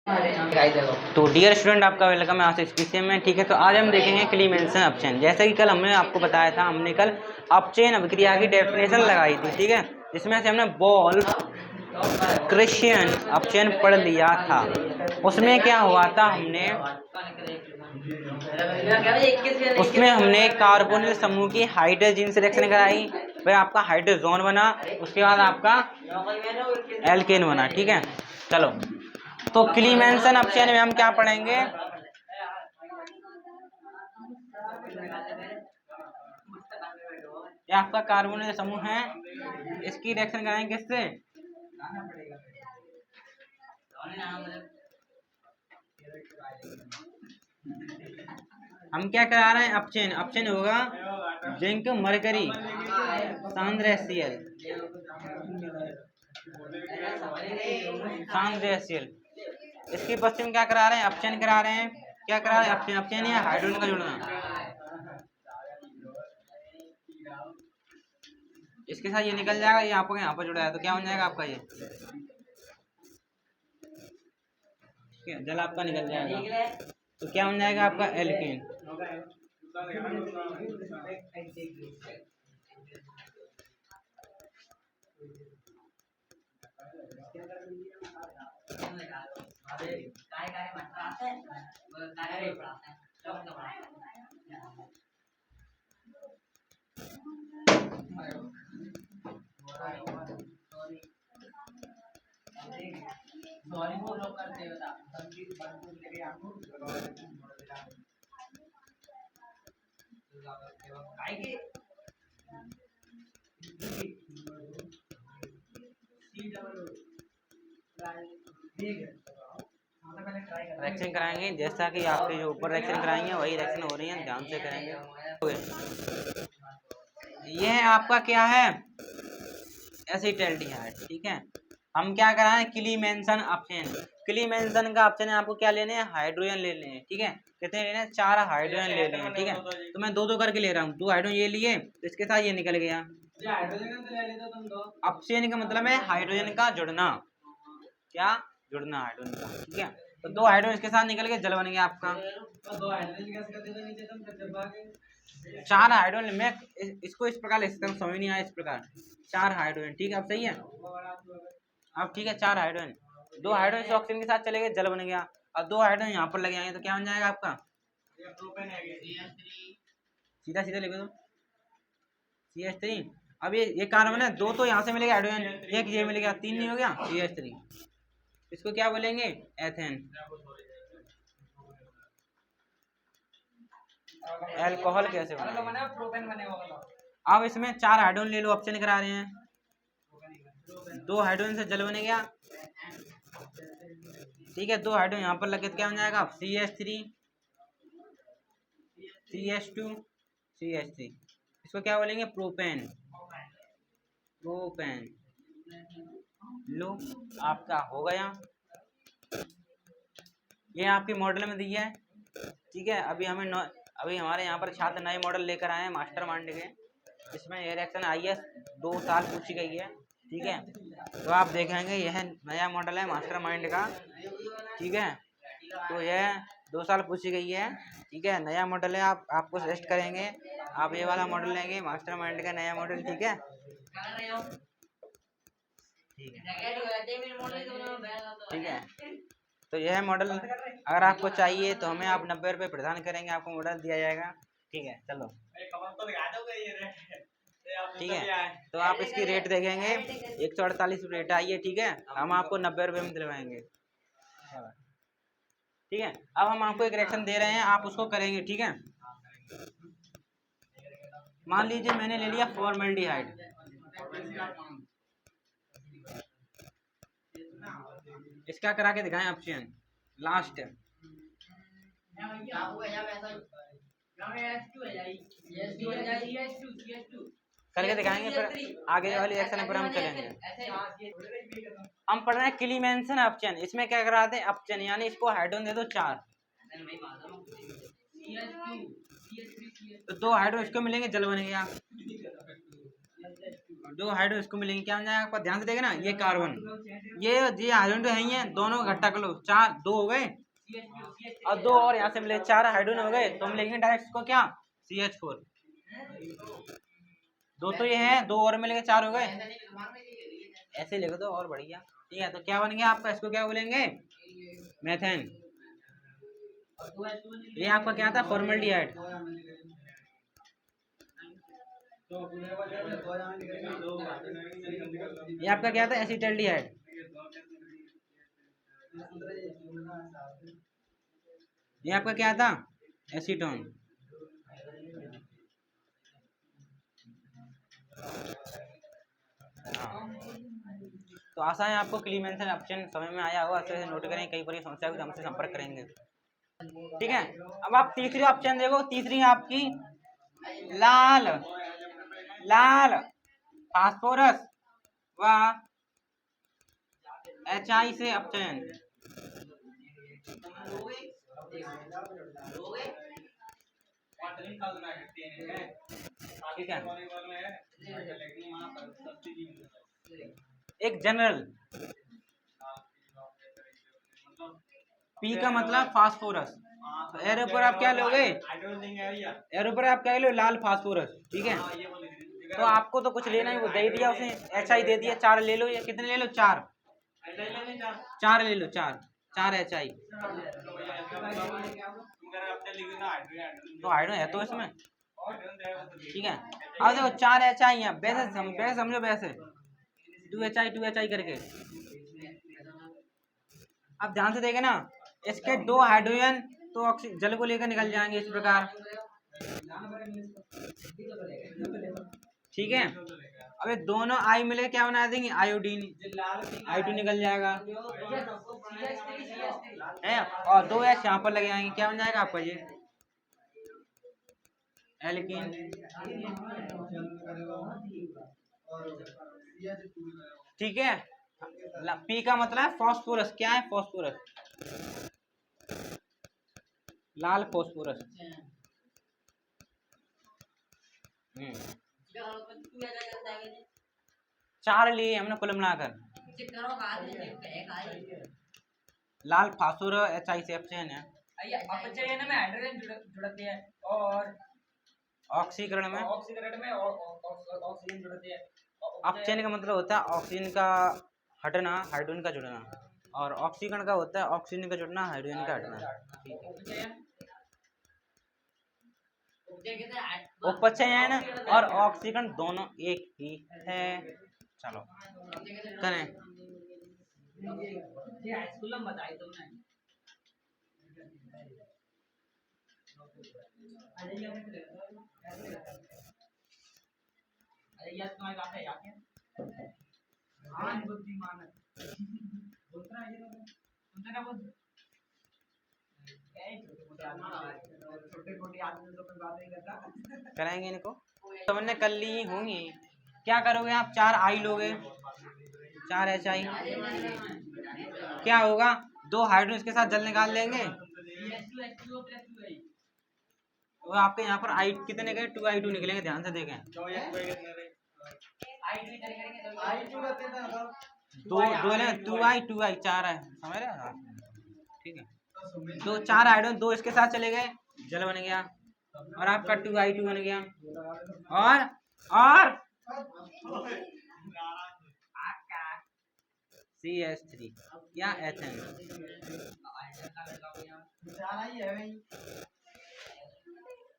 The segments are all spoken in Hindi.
तो डियर स्टूडेंट, आपका वेलकम है आज इस विषय में। ठीक है, तो आज हम देखेंगे क्लीमेंसन अपचयन। जैसे कि कल हमने आपको बताया था, हमने कल अपचयन अभिक्रिया की डेफिनेशन लगाई थी। ठीक है, जिसमें से हमने बॉल क्रिश्चियन अपचयन पढ़ लिया था। उसमें क्या हुआ था, उसमें हमने कार्बोनिल समूह की हाइड्रोजन से रिएक्शन कराई, फिर आपका हाइड्रोजोन बना, उसके बाद आपका एल्केन बना। ठीक है, चलो तो क्लीमेंसन अपचयन में हम क्या पढ़ेंगे, ये आपका कार्बोनिल समूह है, इसकी रिएक्शन कराएंगे किससे, हम क्या करा रहे हैं, अपचयन। अपचयन होगा जिंक मरकरी सांद्र HCl। इसकी पश्चिम क्या करा रहे हैं, अपचयन करा रहे हैं। क्या करा रहे हैं, अपचयन। अपचयन या हाइड्रोजन का जुड़ना, इसके साथ ये निकल जाएगा, ये आपको यहाँ पर जुड़ा है, तो क्या हो जाएगा आपका ये, ठीक है, जल आपका निकल जाएगा, तो क्या हो जाएगा आपका एल्केन। रिएक्शन कराएंगे, जैसा कि आपके जो ऊपर रिएक्शन कराएंगे वही रिएक्शन हो रही है, ध्यान से करेंगे। यह है आपका क्या है, एसिटाल्डिहाइड। ठीक है, हम क्या करा है, क्लीमेंसन अपचयन। क्लीमेंसन का अपचयन आपको क्या लेने हैं, हाइड्रोजन ले लेने हैं। ठीक है, कितने लेने हैं, 4 हाइड्रोजन ले लेने हैं। ठीक है, तो मैं 2-2 करके ले रहा हूँ। 2 हाइड्रोजन ये लिए, तो इसके साथ ये निकल गया। अपचयन का मतलब है हाइड्रोजन का जुड़ना, क्या जुड़ना हाइड्रोजन का। ठीक है, तो 2 हाइड्रोजन इसके साथ निकल के जल बन गया आपका। 4 हाइड्रोजन, मैं इसको इस प्रकार लिख सकता हूँ, समझ नहीं आया इस प्रकार, 4 हाइड्रोजन। ठीक है, अब सही है, अब ठीक है, 4 हाइड्रोजन, 2 हाइड्रोजन से ऑक्सीजन के साथ चले गए, जल बन गया। अब 2 हाइड्रोजन यहाँ पर लगे आएंगे, तो क्या बन जाएगा आपका, सीधा सीधा लिखो तो CH3। अब ये कार्बन है, 2 तो यहाँ से मिलेगा हाइड्रोजन, 1 ये मिलेगा, 3 नहीं हो गया, CH3। इसको क्या बोलेंगे, एथेन। अल्कोहल कैसे बनेगा, अब इसमें 4 हाइड्रोजन ले लो, ऑप्शन करा रहे हैं, 2 हाइड्रोजन से जल बने गया। ठीक है, 2 हाइड्रोजन यहाँ पर लगे, तो क्या हो जाएगा, CH3 CH2 CH3। इसको क्या बोलेंगे, प्रोपेन। प्रोपेन लो, आपका हो गया। ये आपके मॉडल में दिया है। ठीक है, अभी हमारे यहाँ पर छात्र नए मॉडल लेकर आए हैं मास्टरमाइंड के, इसमें ये रिएक्शन आई है 2 साल पूछी गई है। ठीक है, तो आप देखेंगे यह नया मॉडल है मास्टरमाइंड का। ठीक है, तो यह 2 साल पूछी गई है। ठीक है, नया मॉडल है, आपको सजेस्ट करेंगे आप ये वाला मॉडल लेंगे, मास्टरमाइंड का नया मॉडल। ठीक है, ठीक है, तो यह मॉडल अगर आपको चाहिए तो हमें आप 90 रुपये प्रदान करेंगे, आपको मॉडल दिया जाएगा। ठीक है, चलो, ठीक है, तो आप इसकी रेट देखेंगे 148 रेट आई है। ठीक है, हम आपको 90 रुपये में दिलवाएंगे। ठीक है, अब हम आपको एक रिएक्शन दे रहे हैं, आप उसको करेंगे। ठीक है, मान लीजिए मैंने ले लिया फॉर्मल्डिहाइड, इसका करा के दिखाएं अपचयन, लास्ट करके दिखाएंगे, फिर आगे वाली रिएक्शन पर हम चलेंगे। हम पढ़ रहे हैं क्लीमेंसन अपचयन, इसमें क्या कराते हैं, अपचयन यानी इसको हाइड्रोजन दे दो 4, तो 2 हाइड्रोजन इसको मिलेंगे, जल बन गया। दो हाइड्रोजन इसको मिलेंगे, क्या हो जाएगा आपका, ध्यान से देखे ना, ये कार्बन, ये हाइड्रोजन तो है ही है, दोनों इकट्ठा कर लो, चार, दो हो गए और दो और यहाँ से मिले, चार हाइड्रोजन हो गए, तो हम लिखेंगे डायरेक्ट इसको क्या, CH4। दो तो ये है, दो और मिल गए, चार हो गए, ऐसे लिख दो और बढ़िया। ठीक है, तो क्या बन गया आपका, इसको क्या बोलेंगे, मेथेन। ये आपका क्या था, फॉर्मल्डिहाइड। ये आपका क्या था, एसिटल्डिहाइड। ये आपका क्या था, एसीटोन। तो आशा है आपको क्लीन मेंशन ऑप्शन समझ में आया होगा, अच्छे से नोट करें, कई बार समस्या हो तो हमसे संपर्क करेंगे। ठीक है, अब आप तीसरी ऑप्शन देखो, तीसरी आपकी लाल लाल फास्फोरस व HI से अपचयन। ठीक है, एक जनरल, पी का मतलब फास्फोरस, तो एरो पर आप क्या लोगे, एरो पर आप क्या लो, लाल फास्फोरस। ठीक है, तो आपको तो कुछ लेना ही, वो दे दिया उसने, HI दे दिया, चार ले लो, या कितने ले लो, चार, चार ले लो, चार, चार HI। तो हाइड्रोजन है तो इसमें। ठीक है, अब देखो चार HI है, वैसे समझो, वैसे 2HI करके। अब ध्यान से देखे ना, इसके दो हाइड्रोजन तो जल को लेकर निकल जाएंगे इस प्रकार। ठीक है, अब ये दोनों आई मिले क्या बना देंगे, आयोडीन, I2 निकल जाएगा है, और दो H यहाँ पर लगे जाएंगे, क्या बन जाएगा आपका ये एल्कीन। ठीक है, पी का मतलब फास्फोरस, क्या है, फास्फोरस, लाल फास्फोरस। चार लिए हमने कुल मिलाकर, लाल फास्फोरस HI से अपचयन है, अपचयन में हाइड्रोजन जुड़ते हैं और ऑक्सीकरण में ऑक्सीजन जुड़ते हैं। अपचयन का मतलब होता है ऑक्सीजन का हटना, हाइड्रोजन का जुड़ना, और ऑक्सीकरण का होता है ऑक्सीजन का जुड़ना, हाइड्रोजन का हटना। ठीक है, उपचयन और ऑक्सीकरण दोनों एक ही है। चलो करें, स्कूल में बताई तुमने। अरे यार तुम्हारी बात है यार, हाँ बुद्धिमान दूसरा है, तुमसे क्या बोल, छोटे छोटे आदमी तो कोई बात नहीं करता। करेंगे इनको, तुमने कर ली होंगी, क्या करोगे आप, चार आई लोगे, चार HI, क्या होगा, दो हाइड्रोजन इसके साथ जल निकाल लेंगे, तो आपके यहाँ पर आई कितने गए, 2I2 निकलेंगे, ध्यान से देखें, दो दो ना, 2I चार है, समझ रहे। ठीक है, दो चार हाइड्रोजन दो इसके साथ चले गए, जल बन गया, और आपका 2I2 बन गया, और CH3 या एथेन।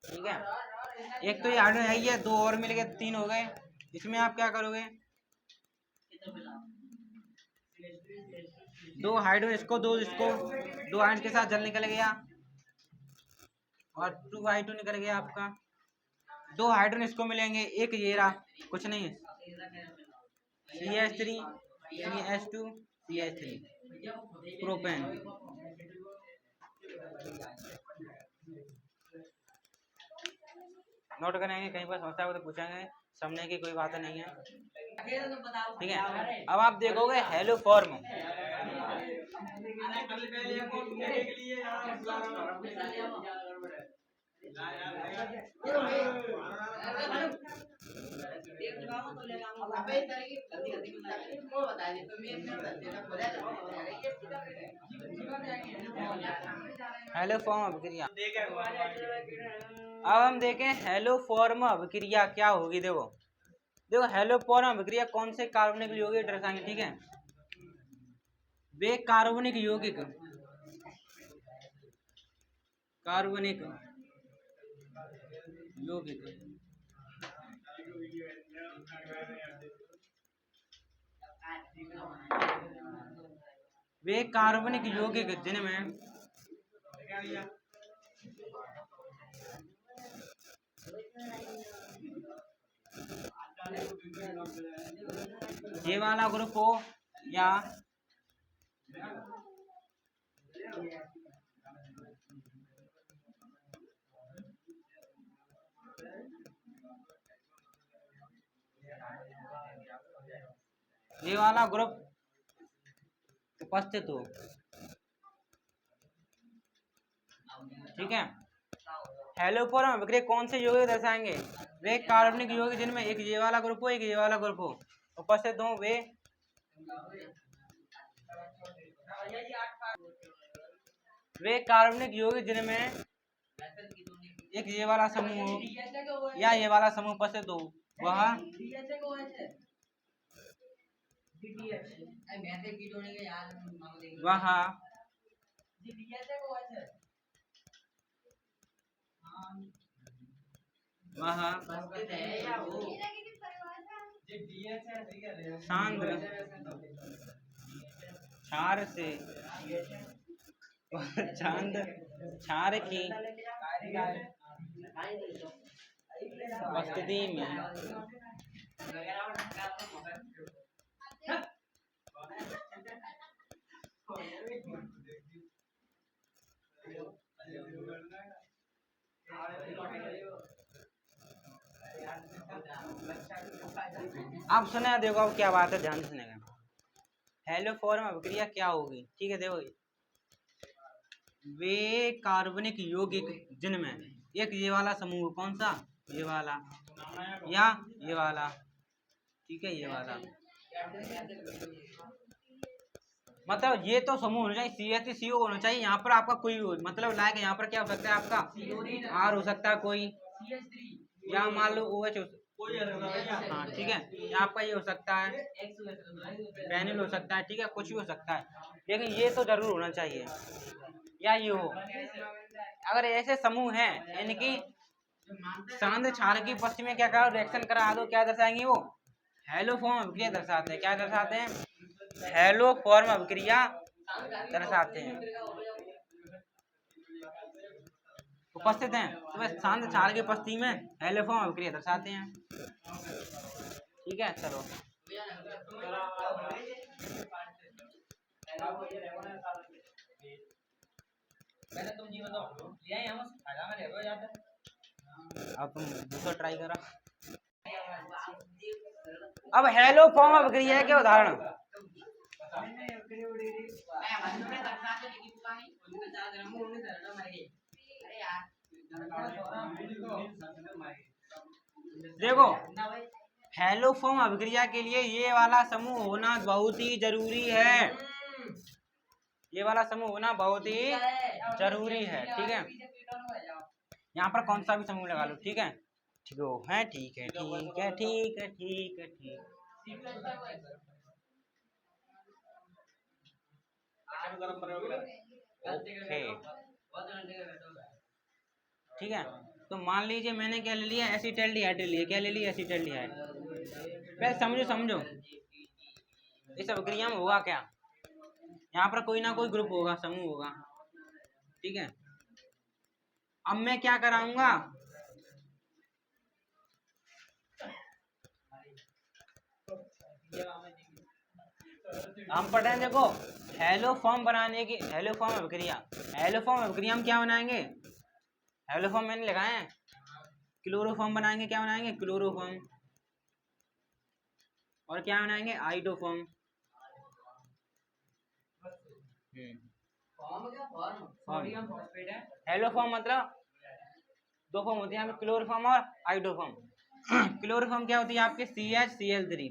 ठीक है, एक तो ये हाइड्रोजन है ही है, दो और मिल गए, तीन हो गए, इसमें आप क्या करोगे, दो हाइड्रोजन इसको, दो इसको, दो हाइड्रोजन के साथ जल निकल गया, और 2I2 निकल गया आपका, दो हाइड्रोजन इसको मिलेंगे, एक ये रहा, कुछ नहीं है, CH3 CH2 CH3 propane. Note करेंगे, कहीं पर समस्या हो तो पूछेंगे, समझने की कोई बात नहीं है। ठीक है, अब आप देखोगे हेलो फॉर्म, हेलो फॉर्म अभिक्रिया। अब हम देखें हेलो फॉर्म अभिक्रिया क्या होगी। देखो देखो हेलो फॉर्म अभिक्रिया कौन से कार्बनिक यौगिक दर्शाएंगे। ठीक है, वे कार्बनिक यौगिक वे कार्बनिक यौगिक जिनमें ये वाला ग्रुप हो या ये वाला ग्रुप उपस्थित हो। ठीक है, हेलो फॉर्म अभिक्रिया कौन से यौगिक दर्शाएंगे। वे कार्बनिक यौगिक जिनमें एक ये वाला ग्रुप हो एक ये वाला ग्रुप हो उपस्थित हो। वे कार्बनिक यौगिक जिनमें एक ये वाला समूह हो या ये वाला समूह उपस्थित हो वह सांद्र क्षार से क्षार की उपस्थिति में आप सुने। देखो अब क्या बात है, ध्यान से सुनेगा। हेलो फॉर्म अभिक्रिया क्या होगी। ठीक है, देखो वे कार्बनिक यौगिक जिनमें एक ये वाला समूह कौन सा ये वाला या ये वाला। ठीक है, ये वाला मतलब ये तो समूह होना चाहिए CH3CO होना चाहिए। यहाँ पर आपका कोई हो मतलब लाइक यहाँ पर क्या हो सकता है आपका R हो सकता है कोई या मान लो OH हाँ ठीक है, आपका ये हो सकता है पैनिल हो सकता है। ठीक है, कुछ भी हो सकता है लेकिन ये तो जरूर होना चाहिए या ये हो। अगर ऐसे समूह हैं इनकी सांद्र क्षार की उपस्थिति में क्या करो रिएक्शन करा दो, क्या दर्शाएंगे वो हेलो फॉर्म अभिक्रिया दर्शाते हैं। क्या दर्शाते हैं, हेलो फॉर्म अभिक्रिया दर्शाते हैं। उपस्थित हैं तो वह सांद्र क्षार की उपस्थिति में हेलो फॉर्म अभिक्रिया दर्शाते हैं। ठीक है, चलो अब तुम दूसरा ट्राई करो। अब हेलो फॉर्म अभिक्रिया के उदाहरण देखो हेलो फॉर्म अभिक्रिया के लिए ये वाला समूह होना बहुत ही जरूरी है। ये वाला समूह होना बहुत ही जरूरी है। ठीक है, यहाँ पर कौन सा भी समूह लगा लो। ठीक है, ठीक है, ठीक है, ठीक है, ठीक है, ठीक है, ठीक ओके। ठीक है, तो मान लीजिए मैंने क्या ले लिया एसिटाल्डिहाइड ले लिया। क्या ले लिया एसिटाल्डिहाइड। पहले समझो समझो इस अभिक्रिया में होगा क्या। यहाँ पर कोई ना कोई ग्रुप होगा समूह होगा। ठीक है, अब मैं क्या कराऊंगा हम पढ़ रहे हैं। देखो हेलो फॉर्म बनाने की हेलो फॉर्म अभिक्रिया हम क्या बनाएंगे। हेलो फॉर्म मैंने लगाए हैं क्लोरोफॉर्म बनाएंगे। क्या बनाएंगे क्लोरोफॉर्म और क्या बनाएंगे आइडोफॉर्म। हेलो फॉर्म मतलब दो फॉर्म होते हैं क्लोरोफॉर्म और आइडोफॉर्म। क्लोरोफॉर्म क्या होती है आपके CH Cl3,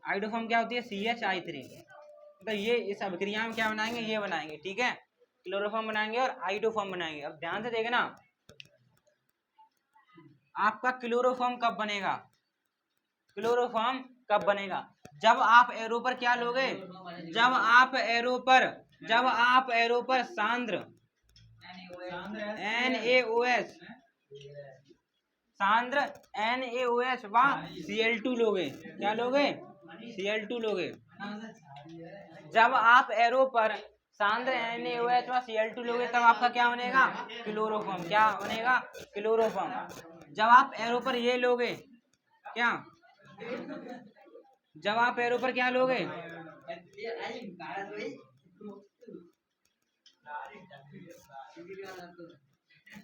आइडोफॉर्म क्या होती है CHI3। तो ये इस अभिक्रिया में क्या बनाएंगे, ये बनाएंगे, ठीक है, क्लोरोफॉर्म बनाएंगे और आइडोफॉर्म बनाएंगे। अब ध्यान से देखना, आपका क्लोरोफॉर्म कब बनेगा, क्लोरोफॉर्म कब बनेगा, जब आप एरो पर क्या लोगे, जब आप एरो पर सांद्र NaOH व Cl2 लोगे, क्या लोगे, Cl2 लोगे। जब आप एरो पर सांद्र NaOH व Cl2 लोगे तब आपका क्या बनेगा, क्लोरोफॉर्म, क्या बनेगा, क्लोरोफॉर्म। जब आप एरो पर ये लोगे, क्या, जब आप एरो पर क्या लोगे,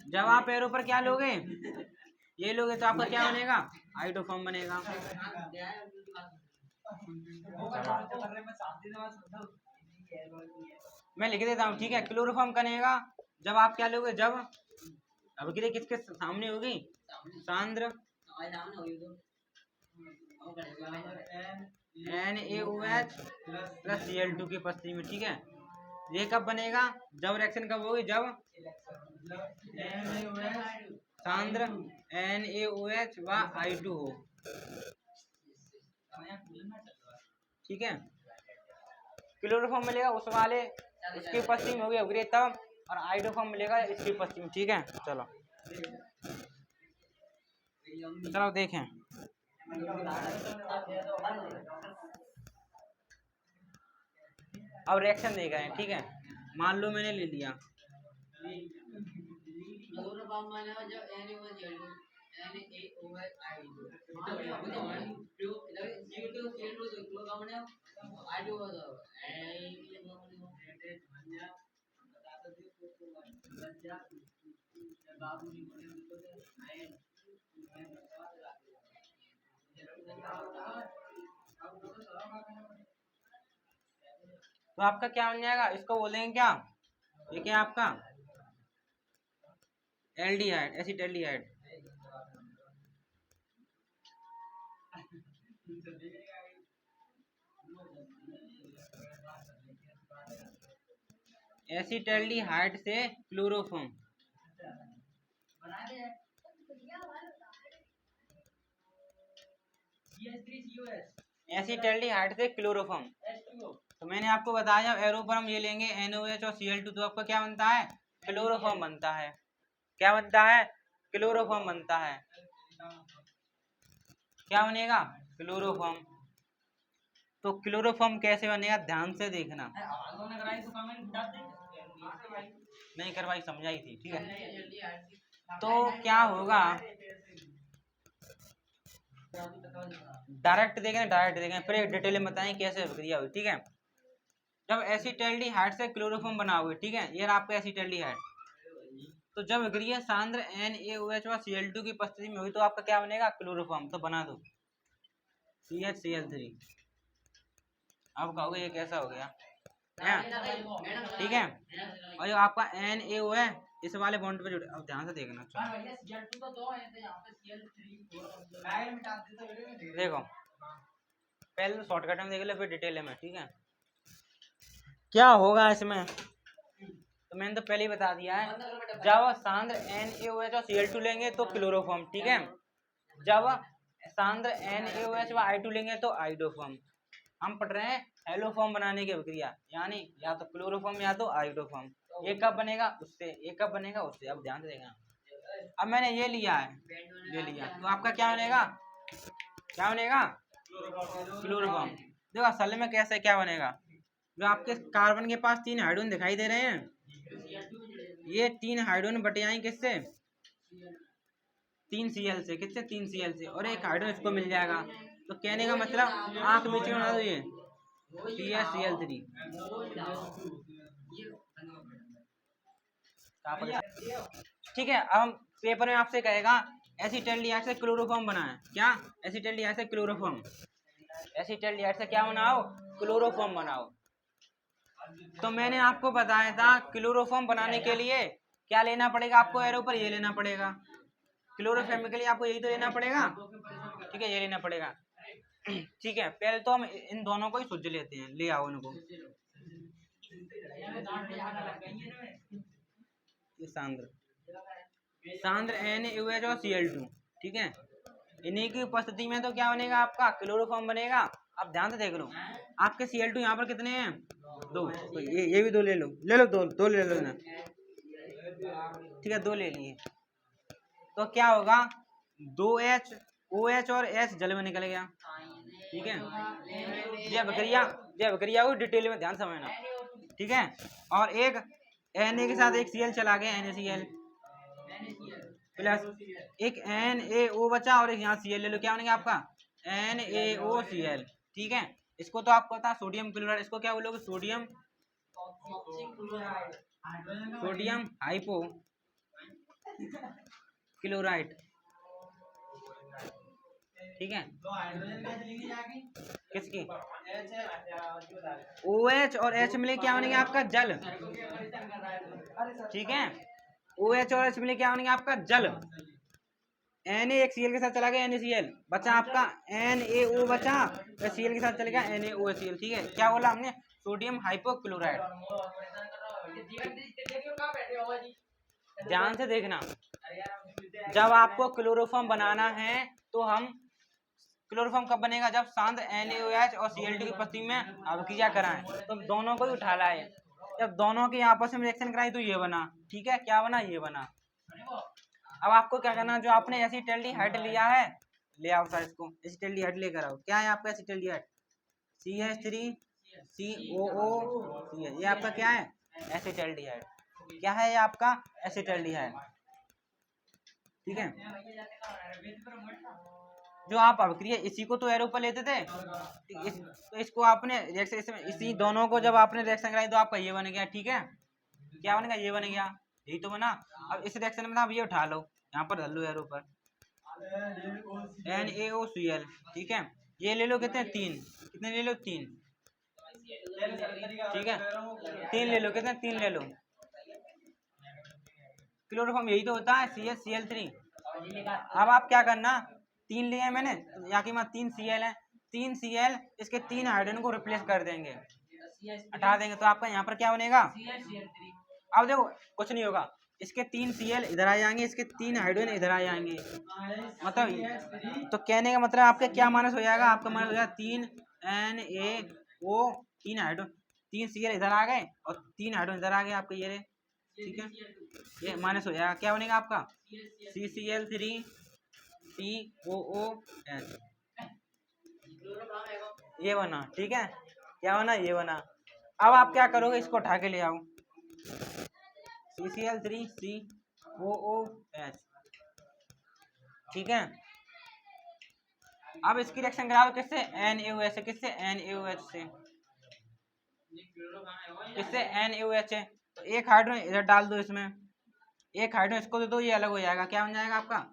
जब आप एरो पर क्या लोगे, ये लोगे तो आपका क्या बनेगा, आइडोफॉर्म बनेगा। मैं लिख देता हूँ, ठीक है, क्लोरोफॉर्म बनेगा जब आप क्या लोगे, जब अभिक्रिया किसके सामने होगी, सांद्र NaOH प्लस Cl2 की उपस्थिति में, ठीक है। ये कब बनेगा, जब रिएक्शन कब होगी, जब सांद्र NaOH व I2 हो, ठीक है। क्लोरोफॉर्म मिलेगा उस वाले, उसकी उपस्थिति में होगी अभिक्रिया तब, और आइडोफॉर्म मिलेगा इसकी उपस्थिति में, ठीक है। चलो चलो देखें, अब रिएक्शन देख रहे हैं, ठीक है। मान लो मैंने ले लिया, तो आपका क्या बन जाएगा, इसको बोलेंगे क्या, ये क्या आपका एल्डिहाइड, एसिटाल्डिहाइड। एसिटाल्डिहाइड से क्लोरोफॉर्म, एसिटाल्डिहाइड से क्लोरोफॉर्म। तो मैंने आपको बताया जब एरो पर हम ये लेंगे NaOH और Cl2 तो आपका क्या बनता है, क्लोरोफॉर्म बनता है, क्या बनता है, क्लोरोफॉर्म बनता है, क्या बनेगा, क्लोरोफॉर्म। तो क्लोरोफॉर्म कैसे बनेगा, ध्यान से देखना, नहीं करवाई, समझाई थी, ठीक है। तो क्या होगा, डायरेक्ट देखें फिर डिटेल में बताएं कैसे प्रक्रिया हुई, ठीक है। जब एसिटाल्डिहाइड से क्लोरोफॉर्म बनाओगे, ठीक है, ये आपका एसिटाल्डिहाइड, तो जब अग्रिय सांद्र NaOH व Cl2 की उपस्थिति में हुई तो आपका क्या बनेगा, क्लोरोफॉर्म। तो बना दो CHCl3। अब कहोगे ये कैसा हो गया, ठीक है। और जो आपका NaO है इस वाले बॉन्ड पे जुड़े, अब ध्यान से देखना, देखो पहले तो शॉर्टकट में देख ले, फिर डिटेल में, ठीक है। क्या होगा इसमें, तो मैंने तो पहले ही बता दिया है, जब सांद्र NaOH और Cl2 लेंगे तो क्लोरोफॉर्म, ठीक है। जब सांद्र NaOH व I2 लेंगे तो आइडोफॉर्म। हम पढ़ रहे हैं हेलोफॉर्म बनाने की प्रक्रिया, यानी या तो क्लोरोफॉर्म या तो आइडोफॉर्म। ये कब बनेगा, उससे, ये कब बनेगा, उससे। अब ध्यान से देखना, अब मैंने ये लिया है, ये लिया, तो आपका क्या बनेगा, क्या बनेगा, क्लोरोफॉर्म। देखो असल में कैसे क्या बनेगा, जो आपके कार्बन के पास 3 हाइड्रोजन दिखाई दे रहे हैं, ये 3 हाइड्रोजन बटे आए किससे, 3 Cl से, किससे, 3 Cl से, और एक हाइड्रोजन इसको मिल जाएगा। तो कहने का मतलब आंख बीच में बना दो, ये CHCl3। ठीक है। अब हम पेपर में आपसे कहेगा एसिटाल्डिहाइड से क्लोरोफॉर्म बनाए, क्या, एसिटाल्डिहाइड से क्लोरोफॉर्म, एसिटाल्डिहाइड से क्या बनाओ, क्लोरोफॉर्म बनाओ। तो मैंने आपको बताया था क्लोरोफॉर्म बनाने के लिए क्या लेना पड़ेगा आपको, एरो पर ये लेना पड़ेगा, क्लोरोफॉर्म के लिए आपको यही तो लेना पड़ेगा, ठीक है, ये लेना पड़ेगा। ठीक है, पहले तो हम इन दोनों को ही सूझ लेते हैं, ले आओ इनको। ये सांद्र NaOH और Cl2, ठीक है, इन्हीं की उपस्थिति में तो क्या बनेगा आपका क्लोरोफॉर्म बनेगा। अब ध्यान से देख लो, आपके Cl2 यहाँ पर कितने हैं, 2, तो ये भी 2 ले लो, दो ले लो ना, ठीक है, 2 ले लिए। तो क्या होगा, 2H OH और H जल में निकल गया, ठीक है। यह प्रक्रिया को डिटेल में ध्यान समझना, ठीक है। और एक Na के साथ एक Cl चला गया, NaCl प्लस एक NaO बचा और एक यहाँ Cl ले लो, क्या बनेगा आपका NaOCl, ठीक है। इसको तो आपको पता सोडियम क्लोराइड, इसको क्या बोलोगे, सोडियम हाइपो क्लोराइड, ठीक है। किसकी OH और H मिले क्या बनेगा आपका जल, ठीक है। OH और H मिले क्या बनेगा आपका जल। Na एक Cl के साथ चला गया, NaCl बचा आपका NaO बचा, Cl के साथ चला गया NaOCl, ठीक है। क्या बोला हमने, सोडियम हाइपोक्लोराइड। ध्यान से देखना, जब आपको क्लोरोफॉर्म बनाना है तो हम क्लोरोफॉर्म कब बनेगा, जब सांद्र NaOH और Cl2 की उपस्थिति में अभिक्रिया कराएं, तो दोनों को ही उठा लाए। जब दोनों के आपस में रिएक्शन कराई तो ये बना, ठीक है, क्या बना, ये बना। अब आपको क्या करना, जो आपने एसिटाल्डिहाइड लिया है, ले आओ सर इसको, एसिटाल्डिहाइड लेकर आओ। क्या है आपका एसिटाल्डिहाइड, CH3COO, ये आपका क्या है, एसिटाल्डिहाइड। क्या है ये आपका एसिटाल्डिहाइड, ठीक है। जो आप अभिक्रिया इसी को तो एरो पर लेते थे, तो इसको आपने रिएक्शन, इसी दोनों को जब आपने रिएक्शन कराई तो आपका ये बन गया, ठीक है। क्या बनेगा, ये बन गया, यही तो बना। अब इस रिएक्शन में आप ये उठा लो, यहाँ पर धर लो एरो पर, NaOCl, ठीक है। ये ले लो, कितने, 3, कितने ले लो, 3, ठीक है, 3 ले लो, कितने, 3 ले लो। क्लोरोफॉर्म यही तो होता है, CH3। अब आप क्या करना, 3 लिए मैंने, यहाँ की 3 Cl है, 3 Cl इसके 3 हाइड्रोजन को रिप्लेस कर देंगे, हटा देंगे, तो आपका यहाँ पर क्या बनेगा। अब देखो कुछ नहीं होगा, इसके 3 Cl इधर आ जाएंगे, इसके 3 हाइड्रोजन इधर आ जाएंगे, मतलब तो कहने का मतलब आपका क्या माइनस हो जाएगा, आपका माइनस हो जाएगा 3 NaO, 3 हाइड्रोजन, 3 Cl इधर आ गए और 3 हाइड्रोजन इधर आ गए आपके, ये ठीक है, ये माइनस हो जाएगा। क्या बनेगा आपका CCl3COOH, ये बना, ठीक है। क्या बना, ये बना। अब आप क्या करोगे, इसको उठा के ले आओ, CCl3COOH, ठीक है। अब इसकी रिएक्शन कराओ किससे, NaOH से, किससे, NaOH से, किससे, NaOH है। तो एक हाइड्रोजन इधर डाल दो, इसमें एक हाइड्रोजन इसको दे दो, ये अलग हो जाएगा, क्या बन जाएगा आपका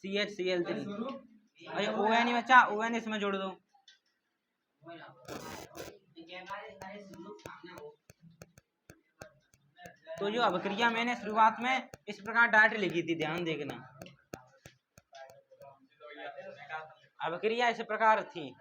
CHCl3, और ये ON बचा, ON इसमें जोड़ दो। तो जो अभिक्रिया मैंने शुरुआत में इस प्रकार डायरेक्ट लिखी थी, ध्यान देखना, अभिक्रिया इस प्रकार थी।